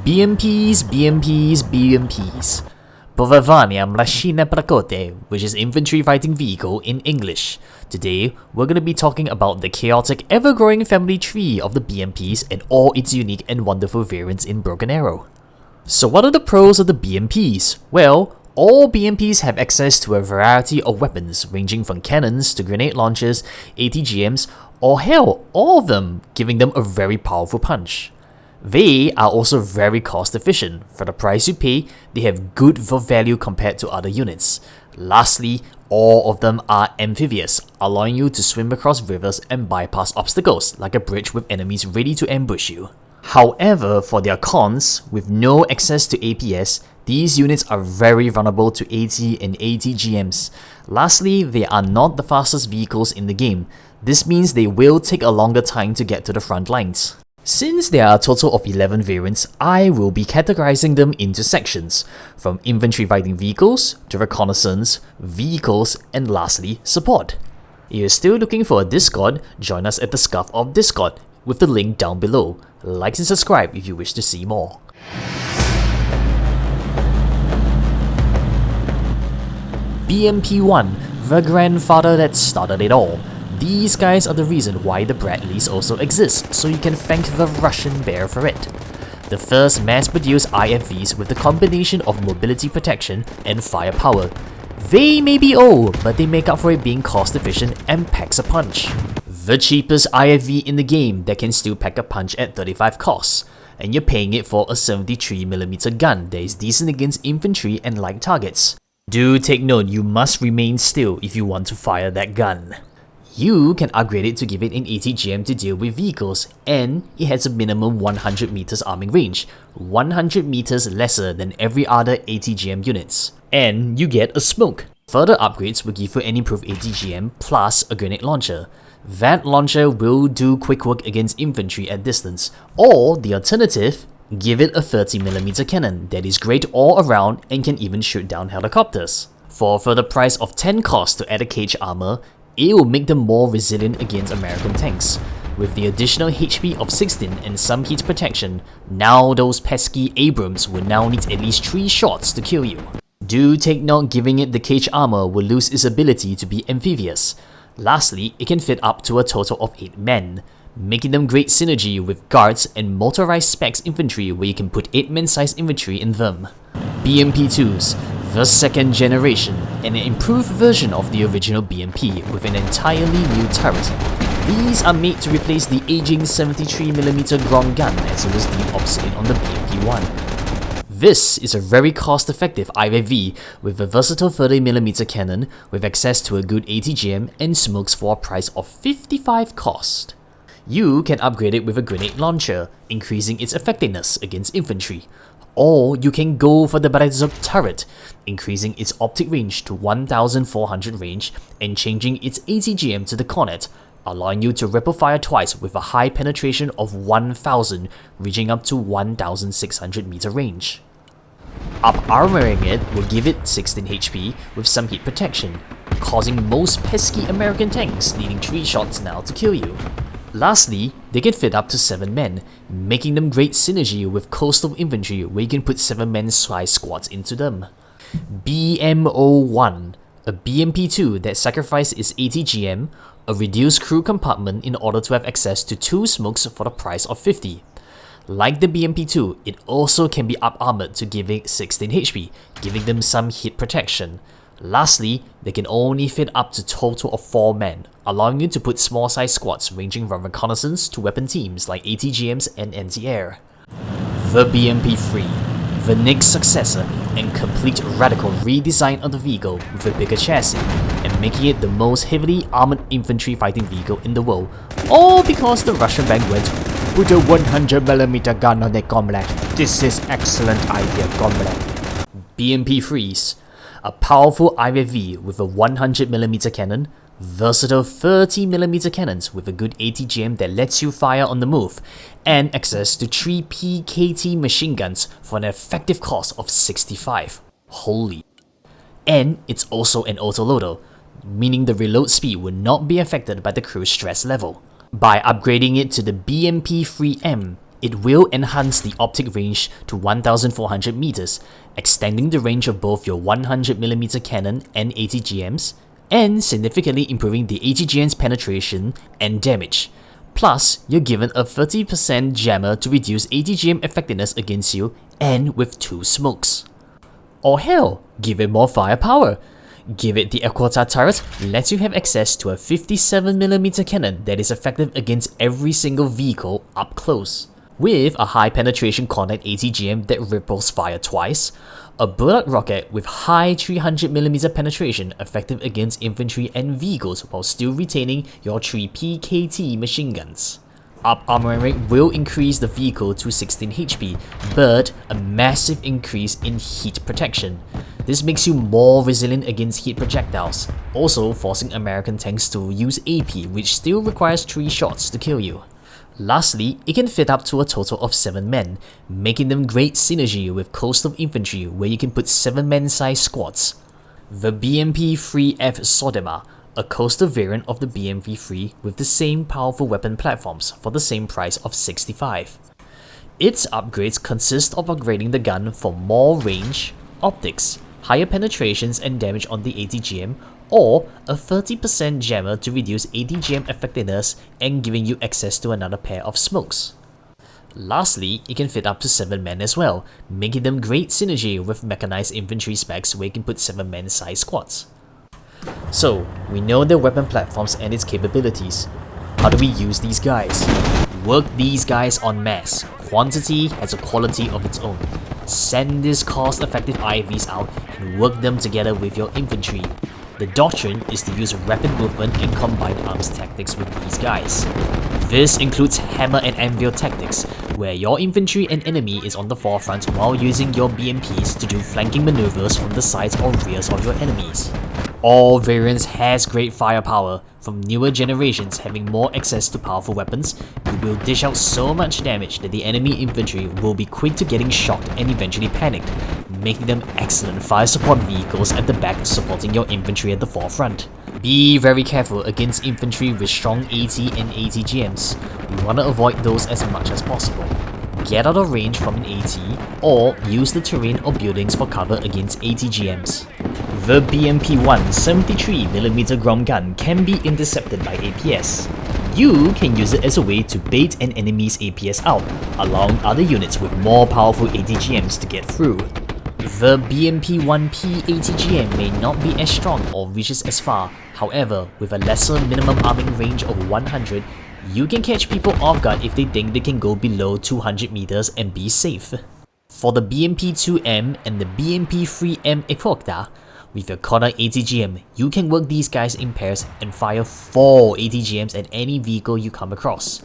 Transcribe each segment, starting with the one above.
BMPs, BMPs, BMPs. Powołania Maszina Prakote, which is infantry fighting vehicle in English. Today, we're going to be talking about the chaotic, ever-growing family tree of the BMPs and all its unique and wonderful variants in Broken Arrow. So what are the pros of the BMPs? Well, all BMPs have access to a variety of weapons, ranging from cannons to grenade launchers, ATGMs, or hell, all of them, giving them a very powerful punch. They are also very cost efficient. For the price you pay, they have good value compared to other units. Lastly, all of them are amphibious, allowing you to swim across rivers and bypass obstacles, like a bridge with enemies ready to ambush you. However, for their cons, with no access to APS, these units are very vulnerable to AT and ATGMs. Lastly, they are not the fastest vehicles in the game. This means they will take a longer time to get to the front lines. Since there are a total of 11 variants, I will be categorizing them into sections, from infantry fighting vehicles to reconnaissance, vehicles, and lastly, support. If you're still looking for a Discord, join us at the Scuff of Discord, with the link down below. Like and subscribe if you wish to see more. BMP-1, the grandfather that started it all. These guys are the reason why the Bradleys also exist, so you can thank the Russian bear for it. The first mass-produced IFVs with the combination of mobility protection and firepower. They may be old, but they make up for it being cost-efficient and packs a punch. The cheapest IFV in the game that can still pack a punch at 35 costs, and you're paying it for a 73mm gun that is decent against infantry and light targets. Do take note, you must remain still if you want to fire that gun. You can upgrade it to give it an ATGM to deal with vehicles, and it has a minimum 100 meters arming range, 100 meters lesser than every other ATGM units. And you get a smoke. Further upgrades will give you an improved ATGM plus a grenade launcher. That launcher will do quick work against infantry at distance, or the alternative, give it a 30mm cannon that is great all around and can even shoot down helicopters. For a further price of 10 costs to add a cage armor, it will make them more resilient against American tanks. With the additional HP of 16 and some heat protection, now those pesky Abrams will now need at least 3 shots to kill you. Do take note, giving it the cage armor will lose its ability to be amphibious. Lastly, it can fit up to a total of 8 men, making them great synergy with guards and motorized specs infantry where you can put 8-man sized infantry in them. BMP-2s, the second generation, and an improved version of the original BMP with an entirely new turret. These are made to replace the aging 73mm Grom gun as it was deemed obsolete on the BMP-1. This is a very cost-effective IFV with a versatile 30mm cannon with access to a good ATGM and smokes for a price of 55 cost. You can upgrade it with a grenade launcher, increasing its effectiveness against infantry. Or you can go for the Berezov turret, increasing its optic range to 1400 range and changing its ATGM to the Kornet, allowing you to ripple fire twice with a high penetration of 1000, reaching up to 1600 meter range. Up-armoring it will give it 16 HP with some heat protection, causing most pesky American tanks needing 3 shots now to kill you. Lastly, they can fit up to 7 men, making them great synergy with coastal infantry where you can put 7-man size squads into them. BMO-1, a BMP-2 that sacrificed its ATGM, a reduced crew compartment in order to have access to 2 smokes for the price of 50. Like the BMP-2, it also can be up-armored to give it 16 HP, giving them some heat protection. Lastly, they can only fit up to a total of 4 men, allowing you to put small size squads ranging from reconnaissance to weapon teams like ATGMs and anti-air. The BMP-3, the next successor and complete radical redesign of the vehicle with a bigger chassis and making it the most heavily armored infantry fighting vehicle in the world, all because the Russian bank went, "Put a 100mm gun on it, comrade. This is excellent idea, comrade." BMP-3s, a powerful IFV with a 100mm cannon, versatile 30mm cannons with a good ATGM that lets you fire on the move, and access to 3 PKT machine guns for an effective cost of 65. Holy. And it's also an autoloader, meaning the reload speed will not be affected by the crew stress level. By upgrading it to the BMP-3M, It will enhance the optic range to 1400 meters, extending the range of both your 100mm cannon and ATGMs, and significantly improving the ATGM's penetration and damage. Plus, you're given a 30% jammer to reduce ATGM effectiveness against you, and with 2 smokes. Or hell, give it more firepower! Give it the Equator turret lets you have access to a 57mm cannon that is effective against every single vehicle up close. With a high penetration Kornet-T ATGM that ripples fire twice, a bullet rocket with high 300mm penetration effective against infantry and vehicles while still retaining your 3 PKT machine guns. Up armor rate will increase the vehicle to 16 HP, but a massive increase in heat protection. This makes you more resilient against heat projectiles, also forcing American tanks to use AP, which still requires 3 shots to kill you. Lastly, it can fit up to a total of 7 men, making them great synergy with coastal infantry where you can put 7-man size squads. The BMP-3F Sodema, a coastal variant of the BMP-3 with the same powerful weapon platforms for the same price of $65. Its upgrades consist of upgrading the gun for more range, optics, higher penetrations and damage on the ATGM, or a 30% jammer to reduce ATGM effectiveness and giving you access to another pair of smokes. Lastly, it can fit up to 7 men as well, making them great synergy with mechanized infantry specs where you can put 7-man size squads. So, we know the weapon platforms and its capabilities. How do we use these guys? Work these guys en masse. Quantity has a quality of its own. Send these cost-effective IFVs out and work them together with your infantry. The doctrine is to use rapid movement and combined arms tactics with these guys. This includes hammer and anvil tactics, where your infantry and enemy is on the forefront while using your BMPs to do flanking maneuvers from the sides or rears of your enemies. All variants has great firepower. From newer generations having more access to powerful weapons, you will dish out so much damage that the enemy infantry will be quick to getting shocked and eventually panicked, making them excellent fire support vehicles at the back supporting your infantry at the forefront. Be very careful against infantry with strong AT and ATGMs. We want to avoid those as much as possible. Get out of range from an AT, or use the terrain or buildings for cover against ATGMs. The BMP-1 73mm ground gun can be intercepted by APS. You can use it as a way to bait an enemy's APS out, allowing other units with more powerful ATGMs to get through. The BMP-1P ATGM may not be as strong or reaches as far, however, with a lesser minimum arming range of 100, you can catch people off guard if they think they can go below 200 meters and be safe. For the BMP-2M and the BMP-3M Equocta, with your Kornet ATGM, you can work these guys in pairs and fire 4 ATGMs at any vehicle you come across.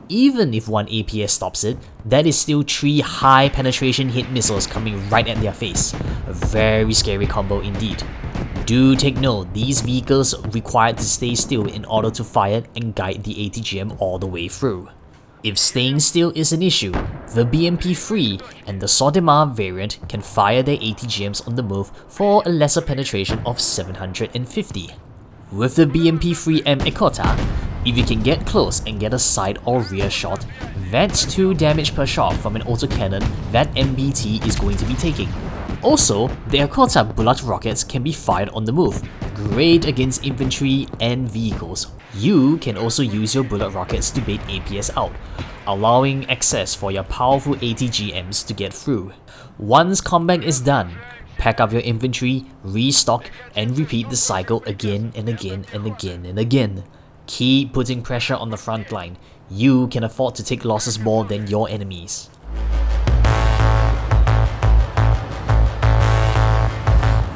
Even if one APS stops it, that is still 3 high penetration hit missiles coming right at their face. A very scary combo indeed. Do take note, these vehicles required to stay still in order to fire and guide the ATGM all the way through. If staying still is an issue, the BMP-3 and the Sodema variant can fire their ATGMs on the move for a lesser penetration of 750. With the BMP-3M Equota, if you can get close and get a side or rear shot, that's 2 damage per shot from an autocannon that MBT is going to be taking. Also, the Equota bullet rockets can be fired on the move, great against infantry and vehicles. You can also use your bullet rockets to bait APS out, allowing access for your powerful ATGMs to get through. Once combat is done, pack up your infantry, restock, and repeat the cycle again and again and again and again. Keep putting pressure on the front line. You can afford to take losses more than your enemies.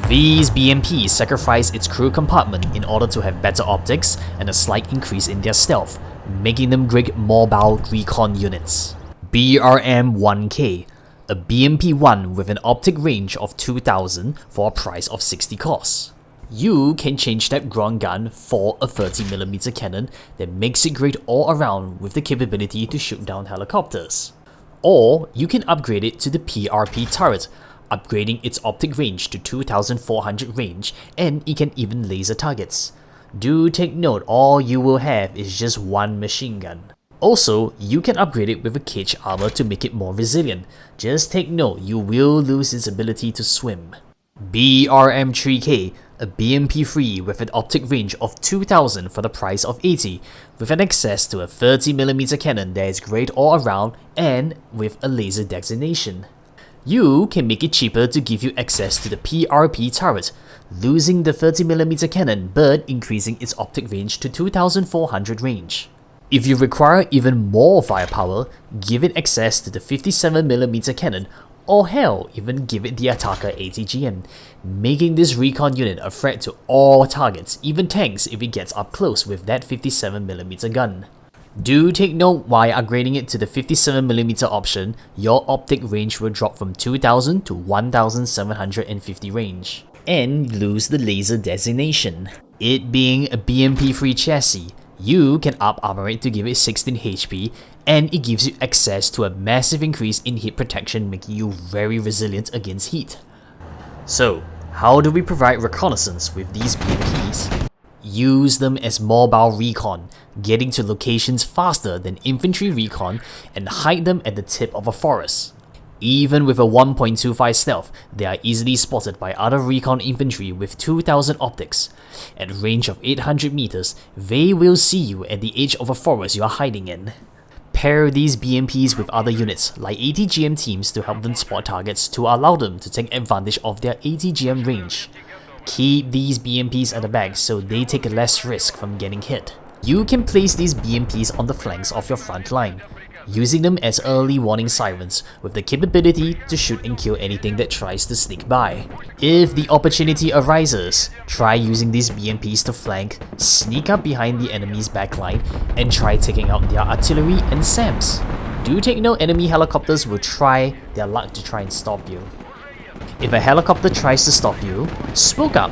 These BMPs sacrifice its crew compartment in order to have better optics and a slight increase in their stealth, making them great mobile recon units. BRM-1K, a BMP-1 with an optic range of 2000 for a price of 60 costs. You can change that ground gun for a 30mm cannon that makes it great all around with the capability to shoot down helicopters. Or you can upgrade it to the PRP turret, upgrading its optic range to 2400 range, and it can even laser targets. Do take note, all you will have is just one machine gun. Also, you can upgrade it with a cage armor to make it more resilient. Just take note, you will lose its ability to swim. BRM3K, a BMP3 with an optic range of 2000 for the price of 80, with an access to a 30mm cannon that is great all around and with a laser designation. You can make it cheaper to give you access to the PRP turret, losing the 30mm cannon but increasing its optic range to 2400 range. If you require even more firepower, give it access to the 57mm cannon, or hell, even give it the Attacker ATGM, making this recon unit a threat to all targets, even tanks if it gets up close with that 57mm gun. Do take note, while upgrading it to the 57mm option, your optic range will drop from 2000 to 1750 range, and lose the laser designation. It being a BMP-free chassis, you can up armor it to give it 16 HP, and it gives you access to a massive increase in heat protection, making you very resilient against heat. So, how do we provide reconnaissance with these BMPs? Use them as mobile recon, getting to locations faster than infantry recon, and hide them at the tip of a forest. Even with a 1.25 stealth, they are easily spotted by other recon infantry with 2000 optics. At a range of 800 meters, they will see you at the edge of a forest you are hiding in. Pair these BMPs with other units like ATGM teams to help them spot targets to allow them to take advantage of their ATGM range. Keep these BMPs at the back so they take less risk from getting hit. You can place these BMPs on the flanks of your front line, using them as early warning sirens with the capability to shoot and kill anything that tries to sneak by. If the opportunity arises, try using these BMPs to flank, sneak up behind the enemy's backline, and try taking out their artillery and SAMs. Do take note, enemy helicopters will try their luck to try and stop you. If a helicopter tries to stop you, smoke up,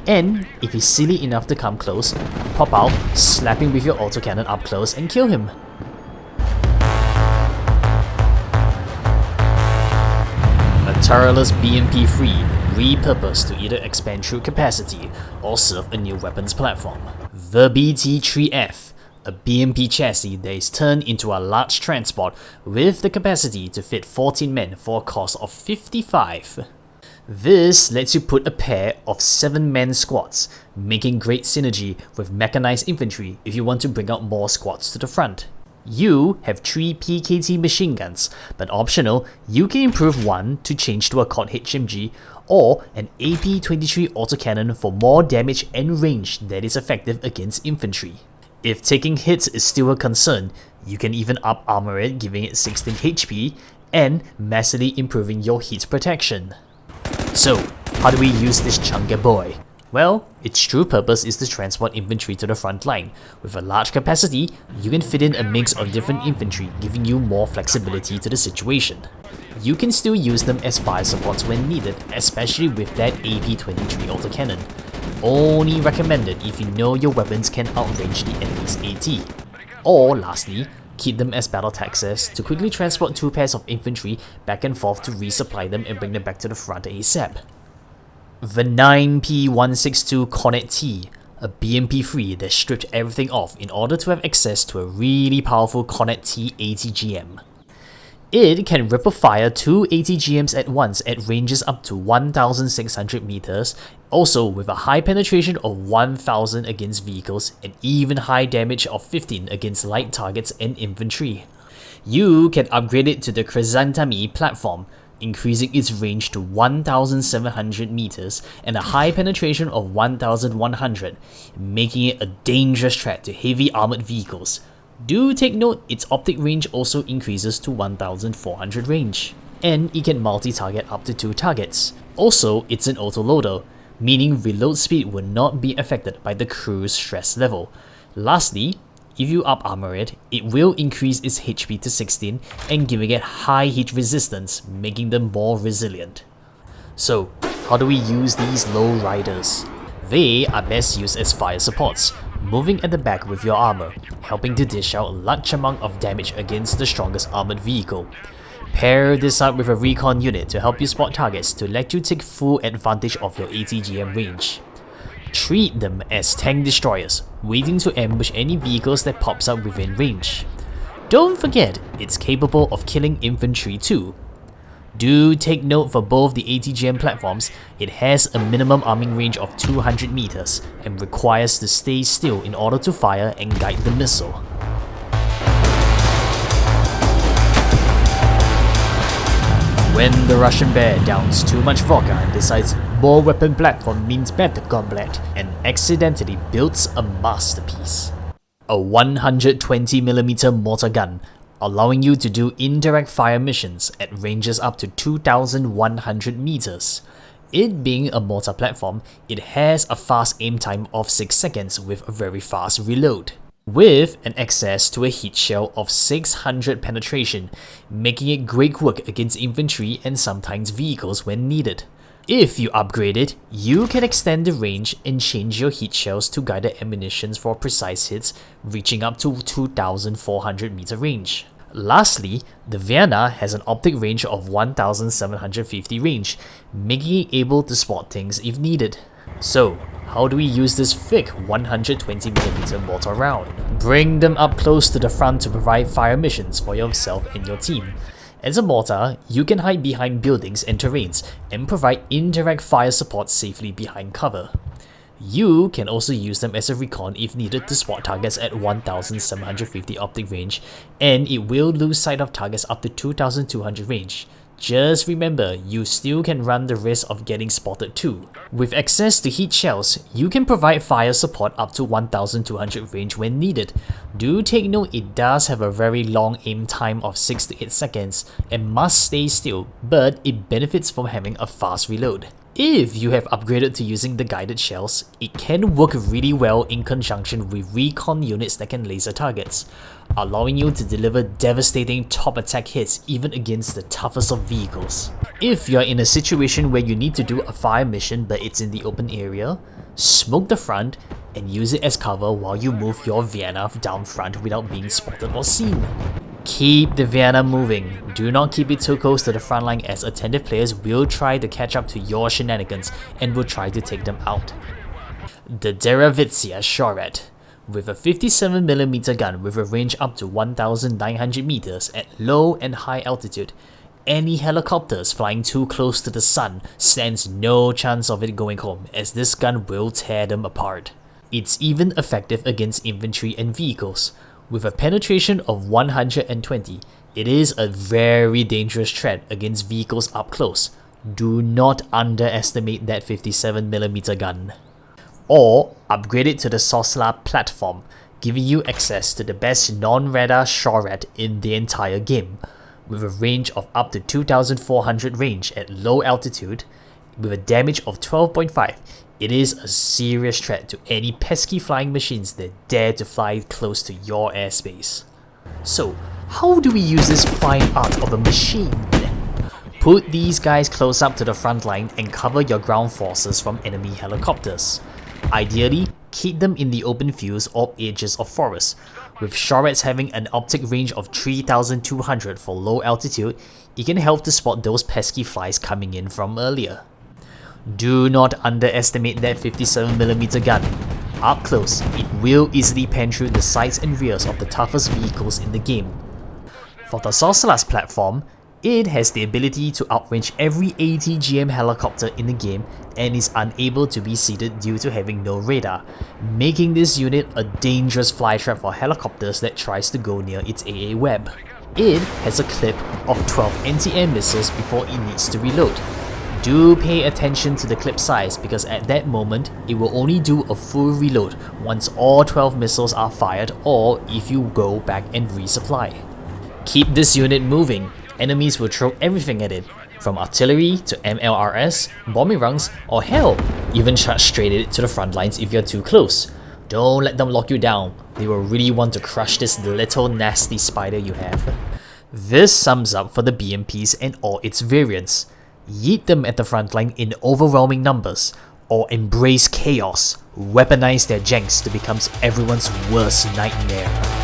and if he's silly enough to come close, pop out, slap him with your autocannon up close and kill him. Turretless BMP-3 repurposed to either expand troop capacity or serve a new weapons platform. The BT-3F, a BMP chassis that is turned into a large transport with the capacity to fit 14 men for a cost of 55. This lets you put a pair of 7-man squads, making great synergy with mechanized infantry if you want to bring out more squads to the front. You have 3 PKT machine guns, but optional, you can improve one to change to a Kornet-T HMG or an AP-23 autocannon for more damage and range that is effective against infantry. If taking hits is still a concern, you can even up armor it, giving it 16 HP and massively improving your heat protection. So, how do we use this chunky boy? Well, its true purpose is to transport infantry to the front line. With a large capacity, you can fit in a mix of different infantry, giving you more flexibility to the situation. You can still use them as fire supports when needed, especially with that AP-23 autocannon. Only recommended if you know your weapons can outrange the enemy's AT. Or lastly, keep them as battle taxes to quickly transport 2 pairs of infantry back and forth to resupply them and bring them back to the front ASAP. The 9P162 Kornet-T, a BMP-3 that stripped everything off in order to have access to a really powerful Kornet-T ATGM. It can ripple fire 2 ATGMs at once at ranges up to 1600 meters, also with a high penetration of 1000 against vehicles and even high damage of 15 against light targets and infantry. You can upgrade it to the Chrysanthemi platform, increasing its range to 1700 meters and a high penetration of 1100, making it a dangerous threat to heavy armored vehicles. Do take note, its optic range also increases to 1400 range, and it can multi-target up to 2 targets. Also, it's an autoloader, meaning reload speed will not be affected by the crew's stress level. Lastly, if you up armor it, it will increase its HP to 16 and giving it high heat resistance, making them more resilient. So, how do we use these low riders? They are best used as fire supports, moving at the back with your armor, helping to dish out a large amount of damage against the strongest armored vehicle. Pair this up with a recon unit to help you spot targets to let you take full advantage of your ATGM range. Treat them as tank destroyers, waiting to ambush any vehicles that pops up within range. Don't forget, it's capable of killing infantry too. Do take note for both the ATGM platforms, it has a minimum arming range of 200 meters and requires to stay still in order to fire and guide the missile. When the Russian bear downs too much vodka and decides more weapon platform means better combat and accidentally builds a masterpiece. A 120mm mortar gun, allowing you to do indirect fire missions at ranges up to 2,100 meters. It being a mortar platform, it has a fast aim time of 6 seconds with a very fast reload, with an access to a heat shell of 600 penetration, making it great work against infantry and sometimes vehicles when needed. If you upgrade it, you can extend the range and change your heat shells to guided ammunitions for precise hits, reaching up to 2,400 meter range. Lastly, the Vena has an optic range of 1,750 range, making it able to spot things if needed. So, how do we use this thick 120mm mortar round? Bring them up close to the front to provide fire missions for yourself and your team. As a mortar, you can hide behind buildings and terrains and provide indirect fire support safely behind cover. You can also use them as a recon if needed to spot targets at 1,750 optic range, and it will lose sight of targets up to 2,200 range. Just remember, you still can run the risk of getting spotted too. With access to heat shells, you can provide fire support up to 1,200 range when needed. Do take note it does have a very long aim time of 6 to 8 seconds and must stay still, but it benefits from having a fast reload. If you have upgraded to using the guided shells, it can work really well in conjunction with recon units that can laser targets, allowing you to deliver devastating top attack hits even against the toughest of vehicles. If you're in a situation where you need to do a fire mission but it's in the open area, smoke the front and use it as cover while you move your Vena down front without being spotted or seen. Keep the Vena moving, do not keep it too close to the front line as attentive players will try to catch up to your shenanigans and will try to take them out. The Derivatsiya Kornet. With a 57mm gun with a range up to 1,900 meters at low and high altitude, any helicopters flying too close to the sun stands no chance of it going home as this gun will tear them apart. It's even effective against infantry and vehicles. With a penetration of 120, it is a very dangerous threat against vehicles up close. Do not underestimate that 57mm gun. Or upgrade it to the Sosla platform, giving you access to the best non-radar Kornet in the entire game. With a range of up to 2,400 range at low altitude, with a damage of 12.5, it is a serious threat to any pesky flying machines that dare to fly close to your airspace. So, how do we use this fine art of a machine? Put these guys close up to the front line and cover your ground forces from enemy helicopters. Ideally, keep them in the open fields or edges of forests. With Kornets having an optic range of 3,200 for low altitude, it can help to spot those pesky flies coming in from earlier. Do not underestimate that 57mm gun. Up close, it will easily pen through the sides and rears of the toughest vehicles in the game. For the Sosla's platform, it has the ability to outrange every ATGM helicopter in the game and is unable to be seated due to having no radar, making this unit a dangerous flytrap for helicopters that tries to go near its AA web. It has a clip of 12 anti-air missiles before it needs to reload. Do pay attention to the clip size because at that moment, it will only do a full reload once all 12 missiles are fired or if you go back and resupply. Keep this unit moving. Enemies will throw everything at it, from artillery to MLRS, bombing runs, or hell, even charge straight at it to the front lines if you're too close. Don't let them lock you down, they will really want to crush this little nasty spider you have. This sums up for the BMPs and all its variants. Yeet them at the front line in overwhelming numbers, or embrace chaos, weaponize their janks to become everyone's worst nightmare.